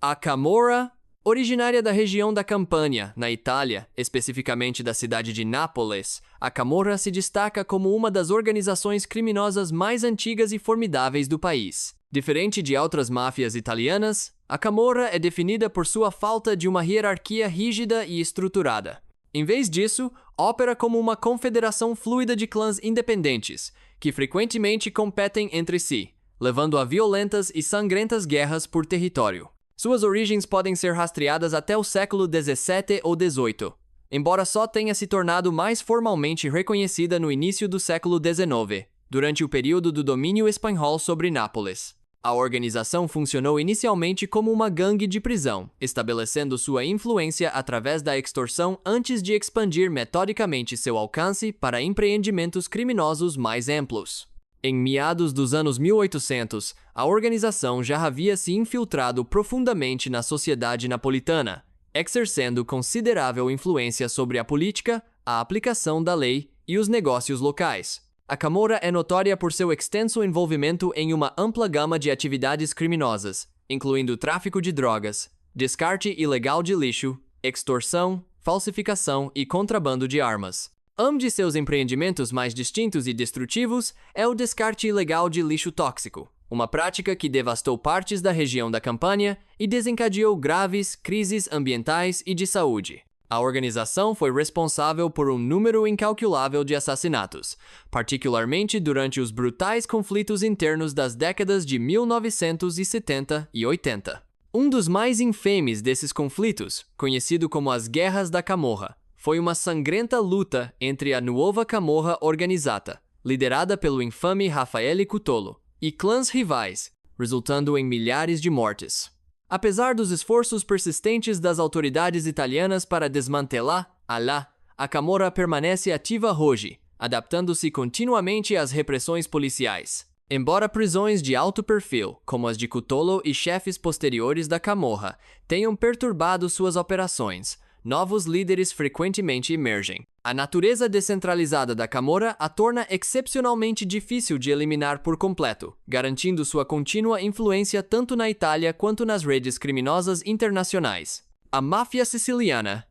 A Camorra, originária da região da Campania, na Itália, especificamente da cidade de Nápoles, a Camorra se destaca como uma das organizações criminosas mais antigas e formidáveis do país. Diferente de outras máfias italianas, a Camorra é definida por sua falta de uma hierarquia rígida e estruturada. Em vez disso, opera como uma confederação fluida de clãs independentes, que frequentemente competem entre si, levando a violentas e sangrentas guerras por território. Suas origens podem ser rastreadas até o século XVII ou XVIII, embora só tenha se tornado mais formalmente reconhecida no início do século XIX, durante o período do domínio espanhol sobre Nápoles. A organização funcionou inicialmente como uma gangue de prisão, estabelecendo sua influência através da extorsão antes de expandir metodicamente seu alcance para empreendimentos criminosos mais amplos. Em meados dos anos 1800, a organização já havia se infiltrado profundamente na sociedade napolitana, exercendo considerável influência sobre a política, a aplicação da lei e os negócios locais. A Camorra é notória por seu extenso envolvimento em uma ampla gama de atividades criminosas, incluindo tráfico de drogas, descarte ilegal de lixo, extorsão, falsificação e contrabando de armas. Um de seus empreendimentos mais distintos e destrutivos é o descarte ilegal de lixo tóxico, uma prática que devastou partes da região da Campania e desencadeou graves crises ambientais e de saúde. A organização foi responsável por um número incalculável de assassinatos, particularmente durante os brutais conflitos internos das décadas de 1970 e 80. Um dos mais infames desses conflitos, conhecido como as Guerras da Camorra, foi uma sangrenta luta entre a Nuova Camorra Organizzata, liderada pelo infame Raffaele Cutolo, e clãs rivais, resultando em milhares de mortes. Apesar dos esforços persistentes das autoridades italianas para desmantelar a Camorra permanece ativa hoje, adaptando-se continuamente às repressões policiais. Embora prisões de alto perfil, como as de Cutolo e chefes posteriores da Camorra, tenham perturbado suas operações, novos líderes frequentemente emergem. A natureza descentralizada da Camorra a torna excepcionalmente difícil de eliminar por completo, garantindo sua contínua influência tanto na Itália quanto nas redes criminosas internacionais. A máfia siciliana,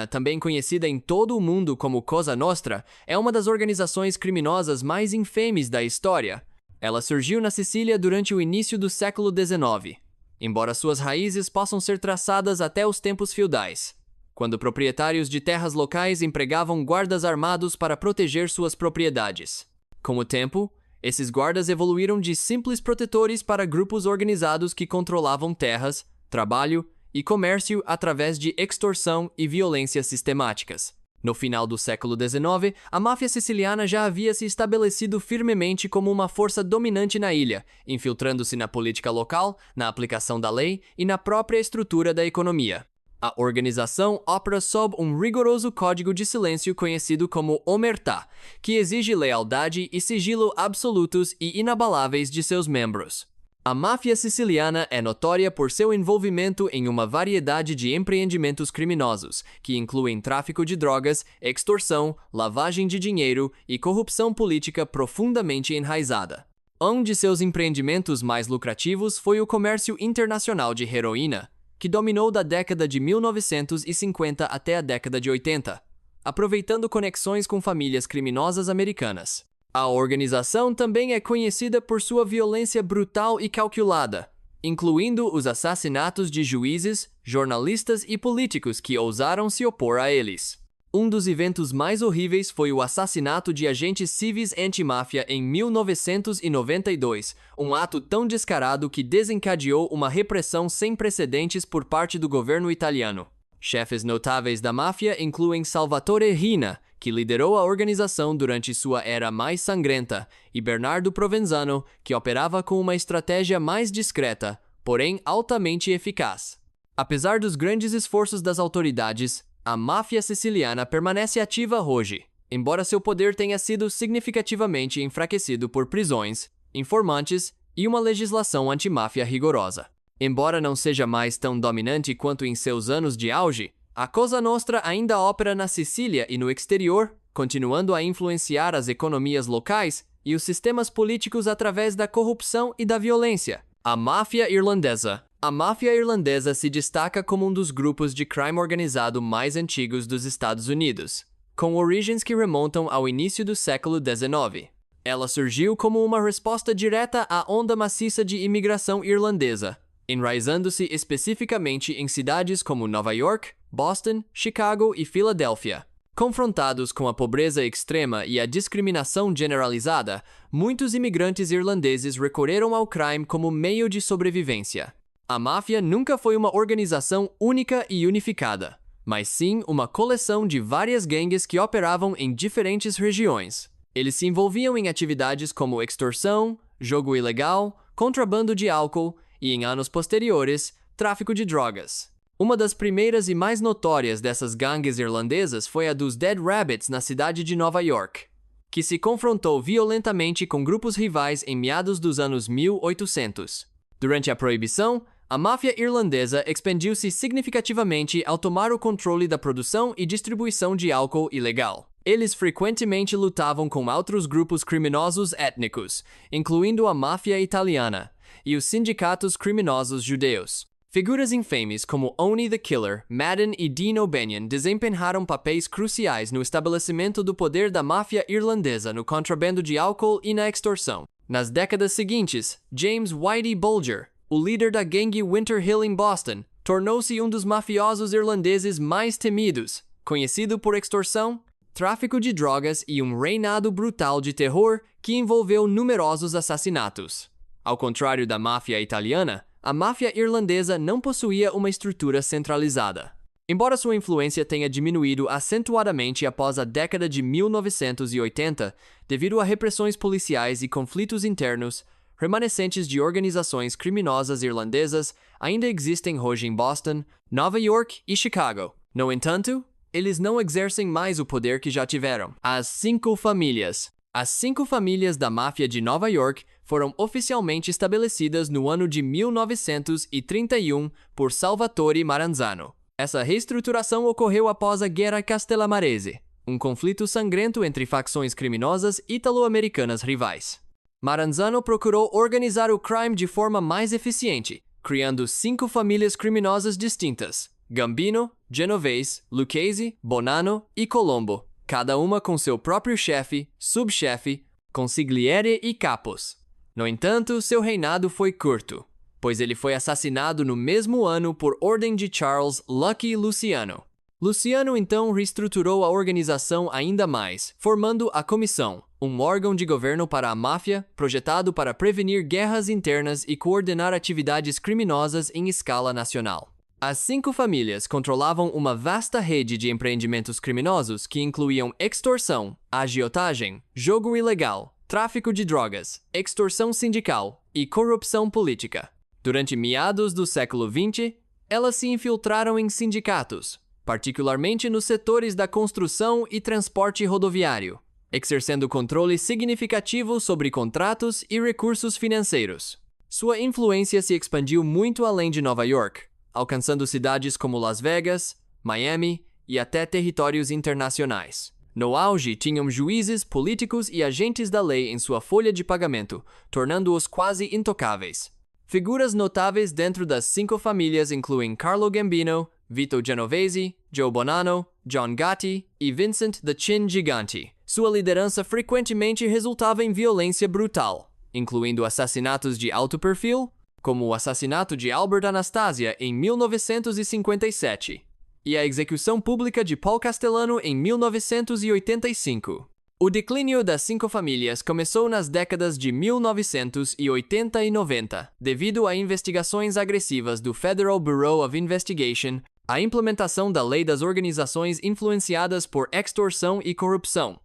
também conhecida em todo o mundo como Cosa Nostra, é uma das organizações criminosas mais infames da história. Ela surgiu na Sicília durante o início do século XIX, embora suas raízes possam ser traçadas até os tempos feudais, quando proprietários de terras locais empregavam guardas armados para proteger suas propriedades. Com o tempo, esses guardas evoluíram de simples protetores para grupos organizados que controlavam terras, trabalho e comércio através de extorsão e violência sistemáticas. No final do século XIX, a máfia siciliana já havia se estabelecido firmemente como uma força dominante na ilha, infiltrando-se na política local, na aplicação da lei e na própria estrutura da economia. A organização opera sob um rigoroso código de silêncio conhecido como omertà, que exige lealdade e sigilo absolutos e inabaláveis de seus membros. A máfia siciliana é notória por seu envolvimento em uma variedade de empreendimentos criminosos, que incluem tráfico de drogas, extorsão, lavagem de dinheiro e corrupção política profundamente enraizada. Um de seus empreendimentos mais lucrativos foi o comércio internacional de heroína, que dominou da década de 1950 até a década de 80, aproveitando conexões com famílias criminosas americanas. A organização também é conhecida por sua violência brutal e calculada, incluindo os assassinatos de juízes, jornalistas e políticos que ousaram se opor a eles. Um dos eventos mais horríveis foi o assassinato de agentes civis anti-máfia em 1992, um ato tão descarado que desencadeou uma repressão sem precedentes por parte do governo italiano. Chefes notáveis da máfia incluem Salvatore Riina, que liderou a organização durante sua era mais sangrenta, e Bernardo Provenzano, que operava com uma estratégia mais discreta, porém altamente eficaz. Apesar dos grandes esforços das autoridades, a máfia siciliana permanece ativa hoje, embora seu poder tenha sido significativamente enfraquecido por prisões, informantes e uma legislação antimáfia rigorosa. Embora não seja mais tão dominante quanto em seus anos de auge, a Cosa Nostra ainda opera na Sicília e no exterior, continuando a influenciar as economias locais e os sistemas políticos através da corrupção e da violência. A máfia irlandesa, A máfia irlandesa se destaca como um dos grupos de crime organizado mais antigos dos Estados Unidos, com origens que remontam ao início do século XIX. Ela surgiu como uma resposta direta à onda maciça de imigração irlandesa, enraizando-se especificamente em cidades como Nova York, Boston, Chicago e Filadélfia. Confrontados com a pobreza extrema e a discriminação generalizada, muitos imigrantes irlandeses recorreram ao crime como meio de sobrevivência. A máfia nunca foi uma organização única e unificada, mas sim uma coleção de várias gangues que operavam em diferentes regiões. Eles se envolviam em atividades como extorsão, jogo ilegal, contrabando de álcool e, em anos posteriores, tráfico de drogas. Uma das primeiras e mais notórias dessas gangues irlandesas foi a dos Dead Rabbits na cidade de Nova York, que se confrontou violentamente com grupos rivais em meados dos anos 1800. Durante a Proibição, a máfia irlandesa expandiu-se significativamente ao tomar o controle da produção e distribuição de álcool ilegal. Eles frequentemente lutavam com outros grupos criminosos étnicos, incluindo a máfia italiana, e os sindicatos criminosos judeus. Figuras infames como Oni the Killer, Madden e Dean O'Banion desempenharam papéis cruciais no estabelecimento do poder da máfia irlandesa no contrabando de álcool e na extorsão. Nas décadas seguintes, James Whitey Bulger, o líder da gangue Winter Hill em Boston, tornou-se um dos mafiosos irlandeses mais temidos, conhecido por extorsão, tráfico de drogas e um reinado brutal de terror que envolveu numerosos assassinatos. Ao contrário da máfia italiana, a máfia irlandesa não possuía uma estrutura centralizada. Embora sua influência tenha diminuído acentuadamente após a década de 1980, devido a repressões policiais e conflitos internos, remanescentes de organizações criminosas irlandesas ainda existem hoje em Boston, Nova York e Chicago. No entanto, eles não exercem mais o poder que já tiveram. As 5 famílias. As 5 famílias da máfia de Nova York foram oficialmente estabelecidas no ano de 1931 por Salvatore Maranzano. Essa reestruturação ocorreu após a Guerra Castellamarese, um conflito sangrento entre facções criminosas ítalo-americanas rivais. Maranzano procurou organizar o crime de forma mais eficiente, criando 5 famílias criminosas distintas: Gambino, Genovese, Lucchese, Bonanno e Colombo, cada uma com seu próprio chefe, subchefe, consigliere e capos. No entanto, seu reinado foi curto, pois ele foi assassinado no mesmo ano por ordem de Charles Lucky Luciano. Luciano então reestruturou a organização ainda mais, formando a Comissão, um órgão de governo para a máfia, projetado para prevenir guerras internas e coordenar atividades criminosas em escala nacional. As 5 famílias controlavam uma vasta rede de empreendimentos criminosos que incluíam extorsão, agiotagem, jogo ilegal, tráfico de drogas, extorsão sindical e corrupção política. Durante meados do século XX, elas se infiltraram em sindicatos, particularmente nos setores da construção e transporte rodoviário, exercendo controle significativo sobre contratos e recursos financeiros. Sua influência se expandiu muito além de Nova York, alcançando cidades como Las Vegas, Miami e até territórios internacionais. No auge, tinham juízes, políticos e agentes da lei em sua folha de pagamento, tornando-os quase intocáveis. Figuras notáveis dentro das 5 famílias incluem Carlo Gambino, Vito Genovese, Joe Bonanno, John Gotti e Vincent the Chin Gigante. Sua liderança frequentemente resultava em violência brutal, incluindo assassinatos de alto perfil, como o assassinato de Albert Anastasia em 1957 e a execução pública de Paul Castellano em 1985. O declínio das 5 famílias começou nas décadas de 1980 e 90, devido a investigações agressivas do Federal Bureau of Investigation, a implementação da lei das organizações influenciadas por extorsão e corrupção,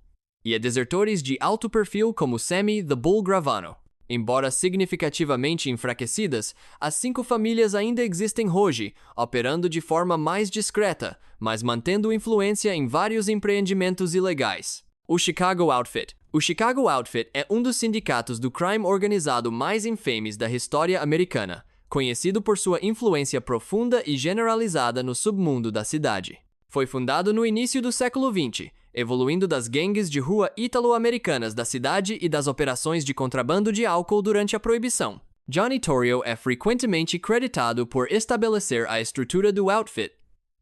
e a desertores de alto perfil como Sammy the Bull Gravano. Embora significativamente enfraquecidas, as 5 famílias ainda existem hoje, operando de forma mais discreta, mas mantendo influência em vários empreendimentos ilegais. O Chicago Outfit. O Chicago Outfit é um dos sindicatos do crime organizado mais infames da história americana, conhecido por sua influência profunda e generalizada no submundo da cidade. Foi fundado no início do século XX, evoluindo das gangues de rua ítalo-americanas da cidade e das operações de contrabando de álcool durante a Proibição. Johnny Torrio é frequentemente creditado por estabelecer a estrutura do outfit,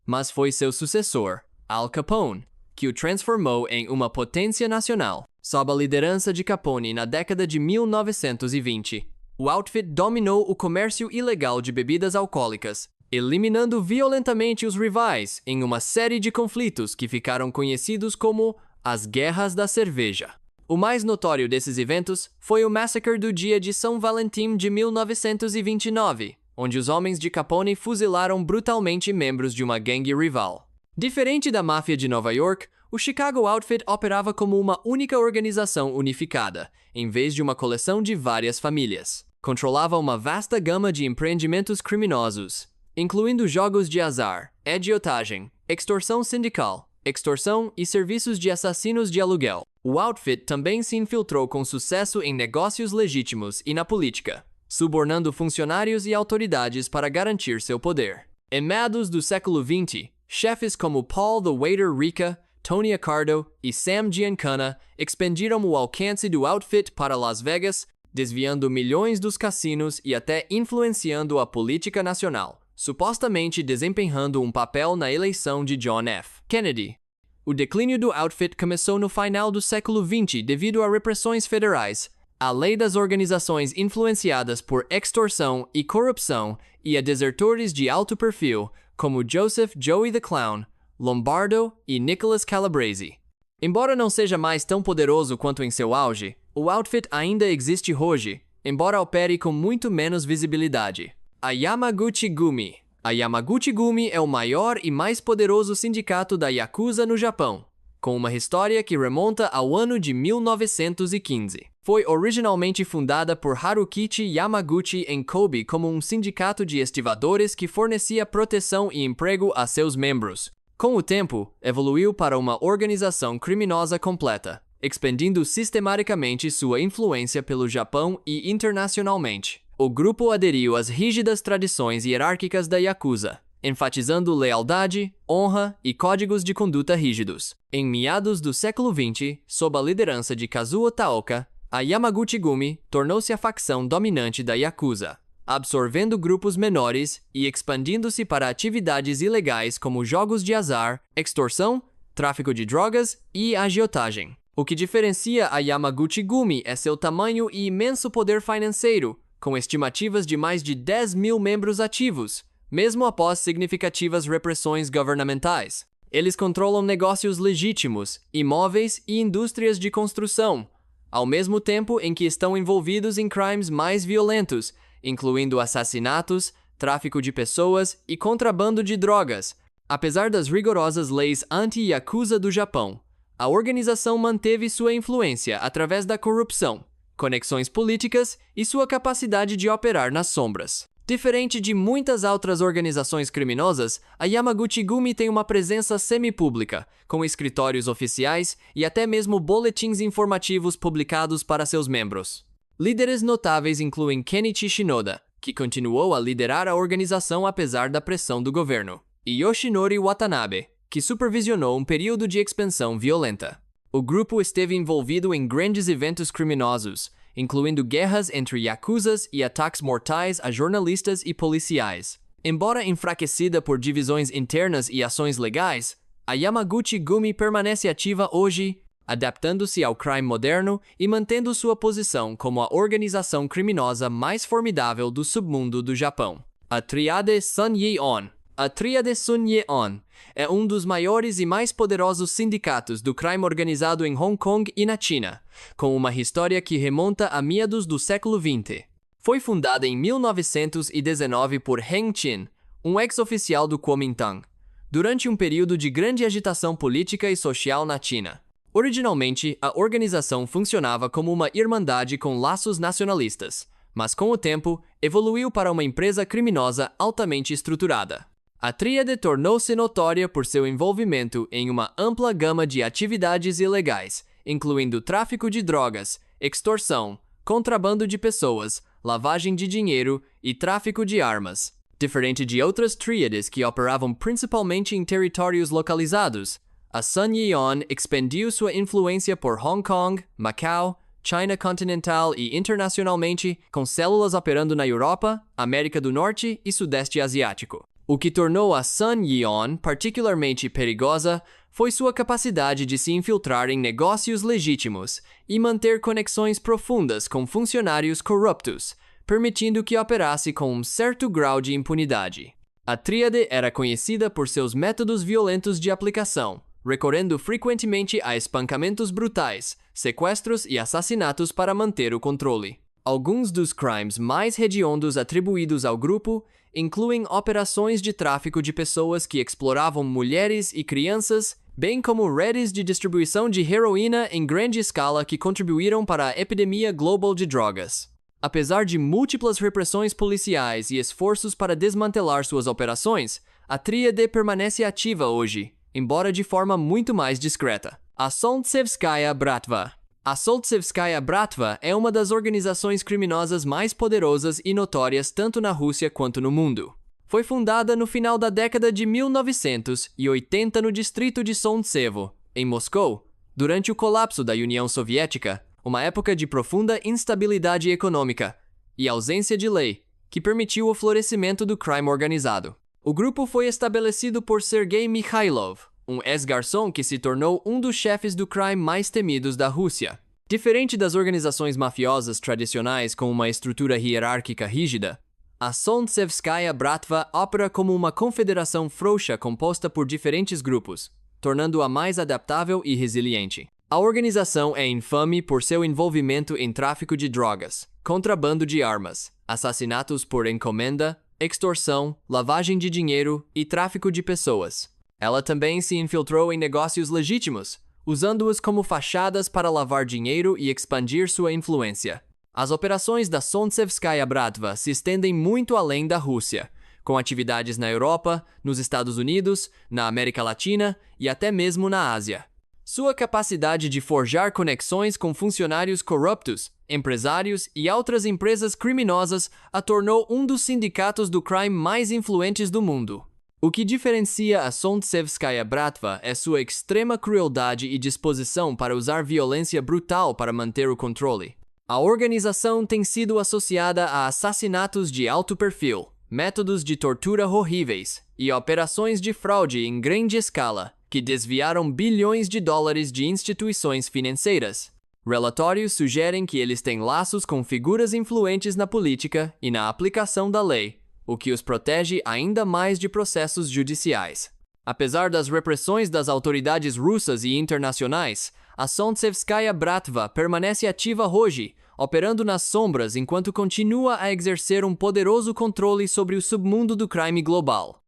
mas foi seu sucessor, Al Capone, que o transformou em uma potência nacional. Sob a liderança de Capone na década de 1920, o outfit dominou o comércio ilegal de bebidas alcoólicas, eliminando violentamente os rivais em uma série de conflitos que ficaram conhecidos como as Guerras da Cerveja. O mais notório desses eventos foi o massacre do Dia de São Valentim de 1929, onde os homens de Capone fuzilaram brutalmente membros de uma gangue rival. Diferente da máfia de Nova York, o Chicago Outfit operava como uma única organização unificada, em vez de uma coleção de várias famílias. Controlava uma vasta gama de empreendimentos criminosos, incluindo jogos de azar, agiotagem, extorsão sindical, extorsão e serviços de assassinos de aluguel. O Outfit também se infiltrou com sucesso em negócios legítimos e na política, subornando funcionários e autoridades para garantir seu poder. Em meados do século XX, chefes como Paul the Waiter Rica, Tony Accardo e Sam Giancana expandiram o alcance do Outfit para Las Vegas, desviando milhões dos cassinos e até influenciando a política nacional, supostamente desempenhando um papel na eleição de John F. Kennedy. O declínio do Outfit começou no final do século XX devido a repressões federais, a lei das organizações influenciadas por extorsão e corrupção e a desertores de alto perfil, como Joseph Joey the Clown, Lombardo e Nicholas Calabrese. Embora não seja mais tão poderoso quanto em seu auge, o Outfit ainda existe hoje, embora opere com muito menos visibilidade. A Yamaguchi Gumi. A Yamaguchi Gumi é o maior e mais poderoso sindicato da Yakuza no Japão, com uma história que remonta ao ano de 1915. Foi originalmente fundada por Harukichi Yamaguchi em Kobe como um sindicato de estivadores que fornecia proteção e emprego a seus membros. Com o tempo, evoluiu para uma organização criminosa completa, expandindo sistematicamente sua influência pelo Japão e internacionalmente. O grupo aderiu às rígidas tradições hierárquicas da Yakuza, enfatizando lealdade, honra e códigos de conduta rígidos. Em meados do século XX, sob a liderança de Kazuo Taoka, a Yamaguchi Gumi tornou-se a facção dominante da Yakuza, absorvendo grupos menores e expandindo-se para atividades ilegais como jogos de azar, extorsão, tráfico de drogas e agiotagem. O que diferencia a Yamaguchi Gumi é seu tamanho e imenso poder financeiro, com estimativas de mais de 10 mil membros ativos, mesmo após significativas repressões governamentais. Eles controlam negócios legítimos, imóveis e indústrias de construção, ao mesmo tempo em que estão envolvidos em crimes mais violentos, incluindo assassinatos, tráfico de pessoas e contrabando de drogas. Apesar das rigorosas leis anti-Yakuza do Japão, a organização manteve sua influência através da corrupção, conexões políticas e sua capacidade de operar nas sombras. Diferente de muitas outras organizações criminosas, a Yamaguchi Gumi tem uma presença semi-pública, com escritórios oficiais e até mesmo boletins informativos publicados para seus membros. Líderes notáveis incluem Kenichi Shinoda, que continuou a liderar a organização apesar da pressão do governo, e Yoshinori Watanabe, que supervisionou um período de expansão violenta. O grupo esteve envolvido em grandes eventos criminosos, incluindo guerras entre yakuzas e ataques mortais a jornalistas e policiais. Embora enfraquecida por divisões internas e ações legais, a Yamaguchi Gumi permanece ativa hoje, adaptando-se ao crime moderno e mantendo sua posição como a organização criminosa mais formidável do submundo do Japão. A Tríade Sun Yee-on. A Tríade Sun Yee-on é um dos maiores e mais poderosos sindicatos do crime organizado em Hong Kong e na China, com uma história que remonta a meados do século XX. Foi fundada em 1919 por Heng Qin, um ex-oficial do Kuomintang, durante um período de grande agitação política e social na China. Originalmente, a organização funcionava como uma irmandade com laços nacionalistas, mas com o tempo, evoluiu para uma empresa criminosa altamente estruturada. A Tríade tornou-se notória por seu envolvimento em uma ampla gama de atividades ilegais, incluindo tráfico de drogas, extorsão, contrabando de pessoas, lavagem de dinheiro e tráfico de armas. Diferente de outras tríades que operavam principalmente em territórios localizados, a Sun Yee-on expandiu sua influência por Hong Kong, Macau, China continental e internacionalmente, com células operando na Europa, América do Norte e Sudeste Asiático. O que tornou a Sun Yee-on particularmente perigosa foi sua capacidade de se infiltrar em negócios legítimos e manter conexões profundas com funcionários corruptos, permitindo que operasse com um certo grau de impunidade. A tríade era conhecida por seus métodos violentos de aplicação, recorrendo frequentemente a espancamentos brutais, sequestros e assassinatos para manter o controle. Alguns dos crimes mais hediondos atribuídos ao grupo incluem operações de tráfico de pessoas que exploravam mulheres e crianças, bem como redes de distribuição de heroína em grande escala que contribuíram para a epidemia global de drogas. Apesar de múltiplas repressões policiais e esforços para desmantelar suas operações, a tríade permanece ativa hoje, embora de forma muito mais discreta. A Solntseevskaya Bratva. A Solntseevskaya Bratva é uma das organizações criminosas mais poderosas e notórias tanto na Rússia quanto no mundo. Foi fundada no final da década de 1980 no distrito de Solntsevo, em Moscou, durante o colapso da União Soviética, uma época de profunda instabilidade econômica e ausência de lei, que permitiu o florescimento do crime organizado. O grupo foi estabelecido por Sergei Mikhailov, um ex-garçom que se tornou um dos chefes do crime mais temidos da Rússia. Diferente das organizações mafiosas tradicionais com uma estrutura hierárquica rígida, a Solntseevskaya Bratva opera como uma confederação frouxa composta por diferentes grupos, tornando-a mais adaptável e resiliente. A organização é infame por seu envolvimento em tráfico de drogas, contrabando de armas, assassinatos por encomenda, extorsão, lavagem de dinheiro e tráfico de pessoas. Ela também se infiltrou em negócios legítimos, usando-os como fachadas para lavar dinheiro e expandir sua influência. As operações da Solntseevskaya Bratva se estendem muito além da Rússia, com atividades na Europa, nos Estados Unidos, na América Latina e até mesmo na Ásia. Sua capacidade de forjar conexões com funcionários corruptos, empresários e outras empresas criminosas a tornou um dos sindicatos do crime mais influentes do mundo. O que diferencia a Solntseevskaya Bratva é sua extrema crueldade e disposição para usar violência brutal para manter o controle. A organização tem sido associada a assassinatos de alto perfil, métodos de tortura horríveis e operações de fraude em grande escala, que desviaram bilhões de dólares de instituições financeiras. Relatórios sugerem que eles têm laços com figuras influentes na política e na aplicação da lei, o que os protege ainda mais de processos judiciais. Apesar das repressões das autoridades russas e internacionais, a Solntseevskaya Bratva permanece ativa hoje, operando nas sombras enquanto continua a exercer um poderoso controle sobre o submundo do crime global.